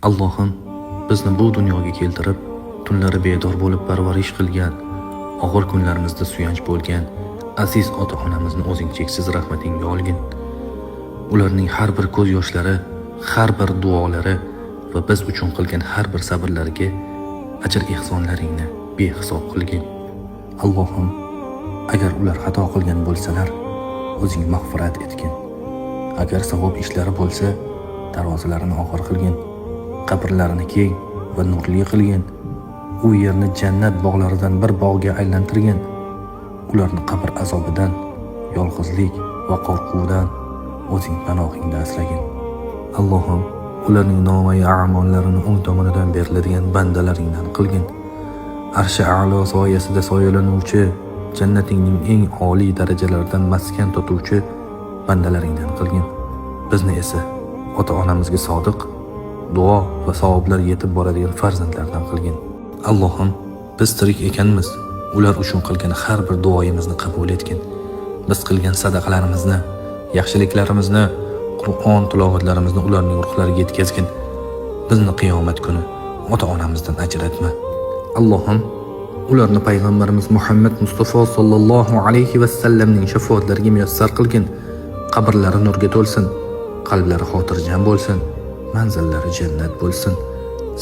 Allohim bizni bu dunyoga keltirib, tunlari bedor bo'lib parvarish qilgan, og'ir kunlarimizda suyanch bo'lgan aziz ota-onamizni o'zing cheksiz rahmatingga olgin. Ularning har bir ko'z yoshlari, har bir duolari va biz uchun qilgan har bir sabrlariga ajr ehsonlaringni behisob qilgin. Allohim, agar ular xato qilgan bo'lsalar, o'zing mag'firat etgin. Agar savob ishlari bo'lsa, tarozilarini og'ir qilgin. Qabrlarini keng va nurli qilgin. U yerni jannat bog'laridan bir bog'ga aylantirgin. Ularni qabr azobidan, yolg'izlik va qo'rquvdan o'zing panohingda asragin. Allohim, ularning nomai a'mollarini o'ng tomonidan beriladigan bandalaringdan qilgin. Arshi a'lo soyasida soyalanuvchi, jannatingning eng oliy darajalaridan maskan topuvchi bandalaringdan qilgin. Bizni esa ota-onamizga sodiq, duo va savoblar yetib boradigan farzandlardan qilgin. Allohim, biz tirik ekanmiz, ular uchun qilgan har bir duoyimizni qabul etgin. Biz qilgan sadaqalarimizni, yaxshiliklarimizni, Qur'on tilovatlarimizni ularning ruhlariga yetkazgin. Bizni qiyomat kuni ota-onamizdan ajratma. Allohim, ularni payg'ambarimiz Muhammad Mustafa sallallohu alayhi va sallamning shafaatlariga muyassar qilgin. Qabrlari nurga to'lsin, qalblari xotirjam bo'lsin, manzillari jannat bo'lsin.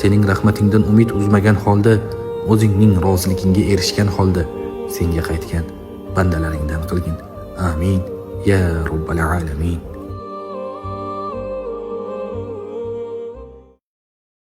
Sening rahmatingdan umid uzmagan holda, o'zingning roziligingga erishgan holda senga qaytgan bandalaringdan qilgin. Amin ya robbal alamin.